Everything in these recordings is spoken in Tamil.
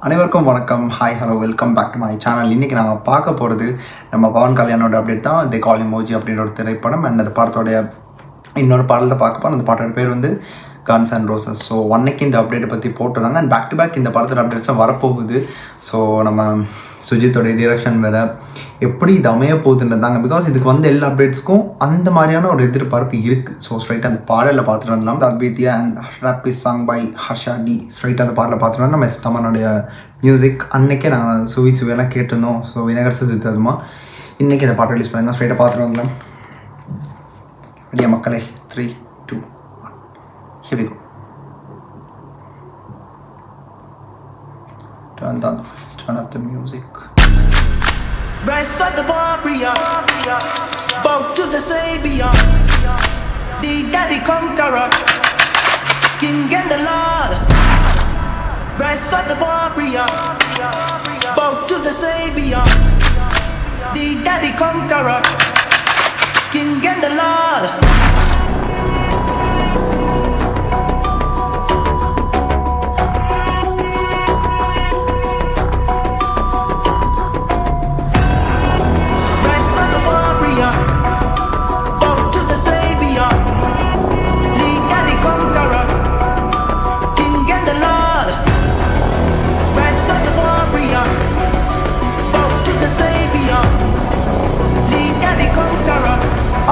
அனைவருக்கும் வணக்கம். Hi hello welcome back to my channel. இன்றைக்கி நாங்கள் பார்க்க போகிறது நம்ம பவன் கல்யாணோட அப்டேட் தான். தி கால் இமோஜி அப்படின்ற ஒரு திரைப்படம். அண்ட் அந்த படத்தோடைய இன்னொரு பாடல் தான் பார்க்க போகிறோம். அந்த பாட்டோட பேர் வந்து கன்ஸ் அண்ட் ரோசஸ். ஸோ அன்னைக்கு இந்த அப்டேட்டை பற்றி போட்டுருந்தாங்க. அண்ட் பேக் டு பேக் இந்த படத்தோட அப்டேட்ஸும் வரப்போகுது. ஸோ நம்ம சுஜித்தோடைய டிரெக்ஷன் வேறு எப்படி இது அமைய போகுதுன்றதாங்க. பிகாஸ் இதுக்கு வந்து எல்லா அப்டேட்ஸ்க்கும் அந்த மாதிரியான ஒரு எதிர்பார்ப்பு இருக்குது. ஸோ ஸ்ட்ரைட்டாக அந்த பாடலில் பார்த்துட்டு வந்துடலாம். Advithya and rap is song by Harsha D. ஸ்ட்ரைட்டாக அந்த பாடலில் பார்த்துட்டு வந்து நம்ம தமனுடைய மியூசிக் அன்றைக்கே நாங்கள் சுவையெல்லாம் கேட்டிருந்தோம். ஸோ வினகர் சுஜித் அதுமா இன்றைக்கி இந்த பாட்டை ரிலீஸ் பண்ணியிருந்தோம். ஸ்ட்ரைட்டாக பார்த்துட்டு வந்துடலாம். அப்படியே மக்களே 3, 2, 1 here we go. Turn up the music. Rise for the warrior, bow to the savior, the daddy conqueror, king and the lord. Rise for the warrior, bow to the savior, the daddy conqueror, king and the lord.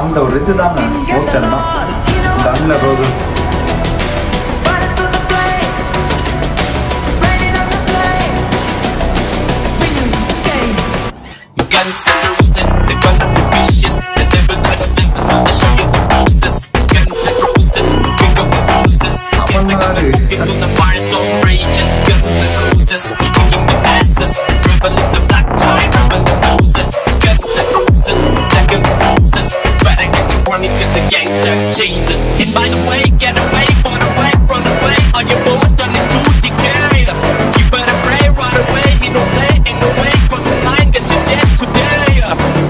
அந்த ஒரு இது தாங்க போஸ்டர் தான் கன்ல roses. Jesus, and by the way, get away, run away, run away. All your boys starting to decay. You better pray, run away. He don't play, ain't no way. Cross the line, guess you're dead today.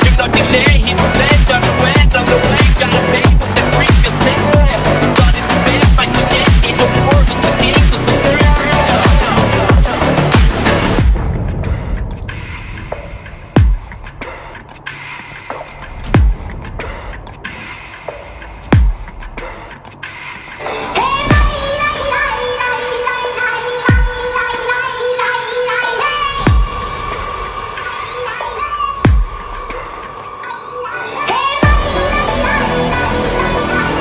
Do not delay, he don't play. Run away, gotta pay for the drink is dead. Got it to pay, fight to get. It don't work, it's the game, it's the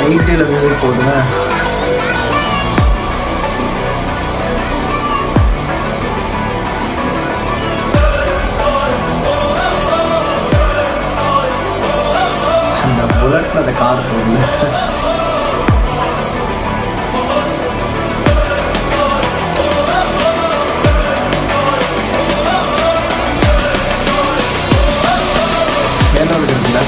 எயிட்டில் மியூசிக் போகுதுங்க. அந்த புல்லட்ல அந்த கார் போகுது. மேலோடு இருக்குல்ல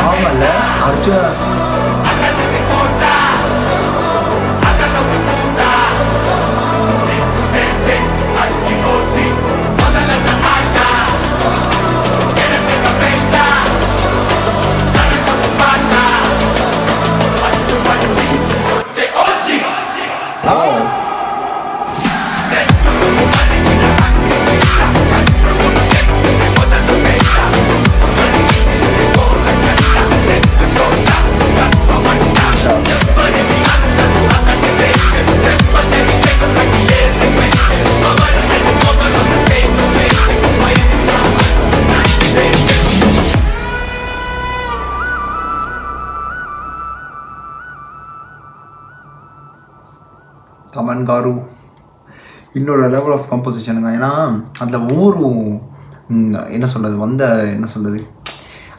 ஆமால அர்ஜுன் தமன் காரு இன்னொரு லெவல் ஆஃப் கம்போசிஷனுங்க. ஏன்னா அதில் ஒவ்வொரு என்ன சொல்கிறது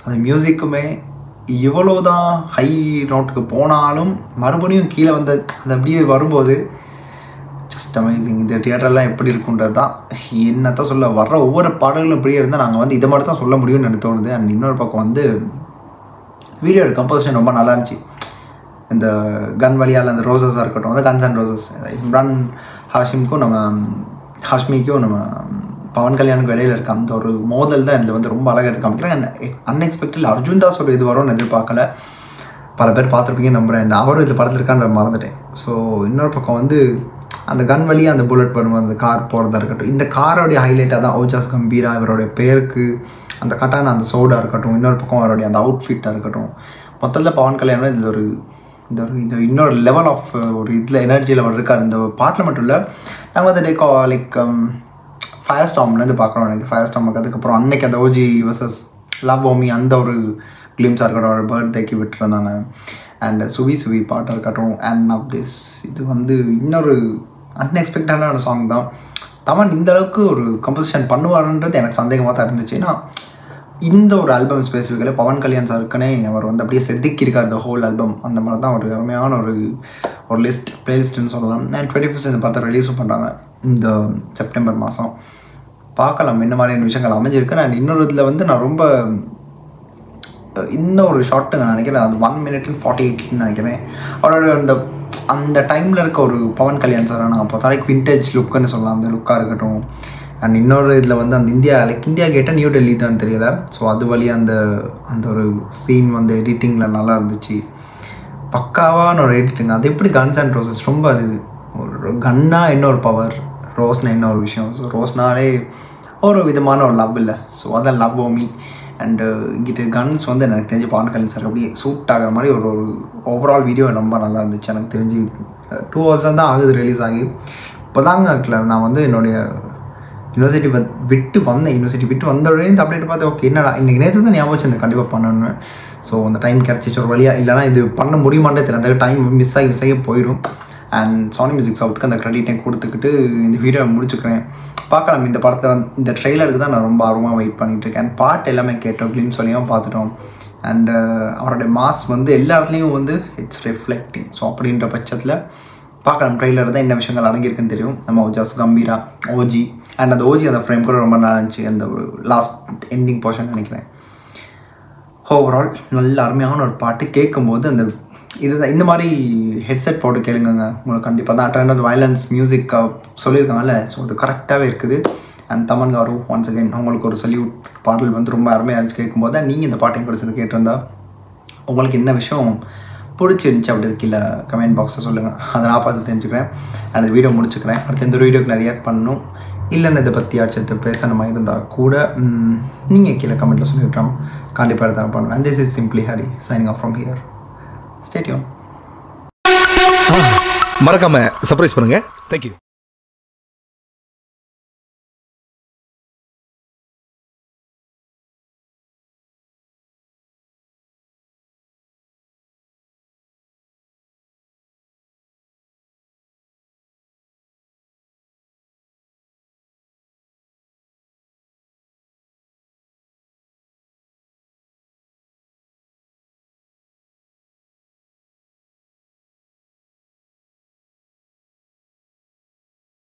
அந்த மியூசிக்குமே எவ்வளோ தான் ஹை நோட்டுக்கு போனாலும் மறுபடியும் கீழே வந்து அது அப்படியே வரும்போது ஜஸ்ட் அமேசிங். இந்த தியேட்டர்லாம் எப்படி இருக்குன்றது தான் என்னத்தான் சொல்ல. வர்ற ஒவ்வொரு பாடல்களும் இப்படியே இருந்தால் நாங்கள் வந்து இதை மட்டும் தான் சொல்ல முடியும்னு எனக்கு தோணுது. அண்ட் இன்னொரு பக்கம் வந்து வீடியோட கம்போசிஷன் ரொம்ப நல்லா இருந்துச்சு. இந்த கன் வழியால் அந்த ரோசஸாக இருக்கட்டும், அந்த கன்ஸ் அண்ட் ரோசஸ், இம்ரான் ஹாஷ்மிக்கும் நம்ம பவன் கல்யாணுக்கு இடையில இருக்க அந்த ஒரு மோதல் தான் இதில் வந்து ரொம்ப அழகாக எடுத்து காமிக்கிறேன். அன்எக்ஸ்பெக்டட் அர்ஜுன் தாஸ் ஒரு இது வரும்னு எதிர்பார்க்கல. பல பேர் பார்த்துருப்பீங்கன்னு நம்புகிறேன். அவரும் இந்த படத்தில் இருக்கான்ற மறந்துட்டேன். ஸோ இன்னொரு பக்கம் வந்து அந்த கன் வழியாக அந்த புல்லட் வரும், அந்த கார் போகிறதா இருக்கட்டும், இந்த காரோடைய ஹைலைட்டாக தான் ஓஜாஸ் கம்பீரா இவருடைய பேருக்கு அந்த கட்டான அந்த சோடாக இருக்கட்டும், இன்னொரு பக்கம் அவருடைய அந்த அவுட்ஃபிட்டாக இருக்கட்டும், மொத்தத்தில் பவன் கல்யாணம் இதில் ஒரு இந்த இன்னொரு லெவல் ஆஃப் ஒரு இதில் எனர்ஜி லெவல் இருக்காது. இந்த பாட்டில் மட்டும் இல்லை, நாங்கள் வந்து லைக் ஃபயர் ஸ்டாம்லேருந்து பார்க்குறோம். எனக்கு ஃபயர் ஸ்டாமுக்கு அதுக்கப்புறம் அன்னைக்கு அந்த ஓஜி வர்சஸ் லவ் ஓமி அந்த ஒரு கிளிம்ஸாக இருக்கட்டும், ஒரு பர்த்டேக்கு விட்டுருந்தாங்க. அண்ட் சுவி பாட்டாக இருக்கட்டும், அண்ட் ஆஃப் திஸ் இது வந்து இன்னொரு அன்எக்ஸ்பெக்டடான சாங் தான். தமன் இந்த அளவுக்கு ஒரு கம்போசிஷன் பண்ணுவாருன்றது எனக்கு சந்தேகமாக தான் இருந்துச்சு. ஏன்னா இந்த ஒரு ஆல்பம் ஸ்பெசிஃபிக்கலி பவன் கல்யாண் சாருக்குன்னே அவர் வந்து அப்படியே செதுக்கியிருக்கார் இந்த ஹோல் ஆல்பம். அந்த மாதிரி தான் ஒரு அருமையான ஒரு லிஸ்ட் பிளேலிஸ்ட்டுன்னு சொல்லலாம். அண்ட் 25 இந்த படத்தை ரிலீஸும் பண்ணுறாங்க இந்த செப்டம்பர் மாதம். பார்க்கலாம் என்ன மாதிரியான விஷயங்கள் அமைஞ்சிருக்கு. நான் இன்னொரு இதில் வந்து நான் ரொம்ப இன்னொரு ஷார்ட்டு நான் நினைக்கிறேன், அது 1 minute and 48 நினைக்கிறேன். அவரோட அந்த டைமில் இருக்க ஒரு பவன் கல்யாண் சார் நான் அப்போ தாரைக்கு விண்டேஜ் லுக்குன்னு சொல்லலாம், அந்த லுக்காக இருக்கட்டும். அண்ட் இன்னொரு இதில் வந்து அந்த இந்தியா கேட்டால் நியூ டெல்லி தான் தெரியல. ஸோ அது வழியாக அந்த ஒரு சீன் வந்து எடிட்டிங்கில் நல்லா இருந்துச்சு. பக்காவான ஒரு எடிட்டிங். அது எப்படி கன்ஸ் அண்ட் ரோசஸ் ரொம்ப அது ஒரு கன்னாக இன்னொரு பவர், ரோஸ்னா என்ன ஒரு விஷயம். ஸோ ரோஸ்னாலே ஒரு விதமான ஒரு லவ் இல்லை. ஸோ அதான் லவ் ஓமி. அண்டு இங்கிட்ட கன்ஸ் வந்து எனக்கு தெரிஞ்சு பவன் கல்யாண் சார் அப்படியே சூட் ஆகிற மாதிரி ஒரு ஓவரால் வீடியோ ரொம்ப நல்லா இருந்துச்சு. எனக்கு தெரிஞ்சு 2 hours தான் ஆகுது ரிலீஸ் ஆகி. இப்போ தாங்க நான் வந்து என்னுடைய யூனிவர்சிட்டி விட்டு வந்த உடனே இந்த அப்டேட் பார்த்து ஓகே என்னடா இன்றைக்கி நேற்று தான் ஞாபகம் வச்சு கண்டிப்பாக பண்ணணும்னு. ஸோ அந்த டைம் கிடச்சிச்சு ஒரு வழியாக. இல்லைனா இது பண்ண முடியுமான்றே தெரியல, அந்த டைம் மிஸ் ஆகி போயிடும். அண்ட் சோனி மியூசிக் சவுத்துக்கு அந்த கிரெடிட்டையும் கொடுத்துக்கிட்டு இந்த வீடியோ முடிச்சுக்கிறேன். பார்க்கலாம். இந்த படத்தை இந்த ட்ரெய்லருக்கு தான் நான் ரொம்ப ஆர்வமாக வெயிட் பண்ணிகிட்டு இருக்கேன். அண்ட் பாட்டு எல்லாமே கேட்டோம், கிளிம்ஸ் வழியாக பார்த்துட்டோம். அண்ட் அவருடைய மாஸ் வந்து எல்லா இடத்துலையும் வந்து இட்ஸ் ரிஃப்ளெக்டிங். ஸோ அப்படின்ற பட்சத்தில் பார்க்கலாம். ட்ரெய்லர் தான் என்ன விஷயங்கள் அடங்கியிருக்குன்னு தெரியும். நம்ம ஓஜாஸ் கம்பீரா ஓஜி அண்ட் அந்த ஓஜி அந்த ஃப்ரேம் கூட ரொம்ப நல்லா இருந்துச்சு. அந்த லாஸ்ட் எண்டிங் போர்ஷன் நினைக்கிறேன். ஓவரால் நல்ல அருமையான ஒரு பாட்டு. கேட்கும்போது அந்த இதுதான் இந்த மாதிரி ஹெட்செட் போட்டு கேளுங்க, உங்களுக்கு கண்டிப்பாக தான் அட்ராண்ட் வயலன்ஸ் மியூசிக் சொல்லியிருக்காங்கல்ல. ஸோ அது கரெக்டாகவே இருக்குது. And Thaman garu once again உங்களுக்கு ஒரு சல்யூட். பாடல் வந்து ரொம்ப அருமையாக இருந்துச்சு. கேட்கும்போது நீங்கள் இந்த பாட்டையும் கூட சேர்ந்து கேட்டிருந்தா உங்களுக்கு என்ன விஷயம் பிடிச்சிருந்துச்சி அப்படி கீழே கமெண்ட் பாக்ஸில் சொல்லுங்கள். அதை நான் பார்த்து தெரிஞ்சுக்கிறேன். அந்த வீடியோ முடிச்சுக்கிறேன். அடுத்து இந்த வீடியோக்கு நான் ரியாக்ட் பண்ணணும் இல்லைன்னு இதை பற்றி ஆச்சரித்து பேசணுமா இருந்தால் கூட நீங்கள் கீழே கமெண்ட்டில் சொல்லிவிட்டோம். கண்டிப்பாக தான் பண்ணுவேன். And this is simply Hari signing off from here. Stay tune. மறக்காம சர்ப்ரைஸ் பண்ணுங்க. தேங்க்யூ.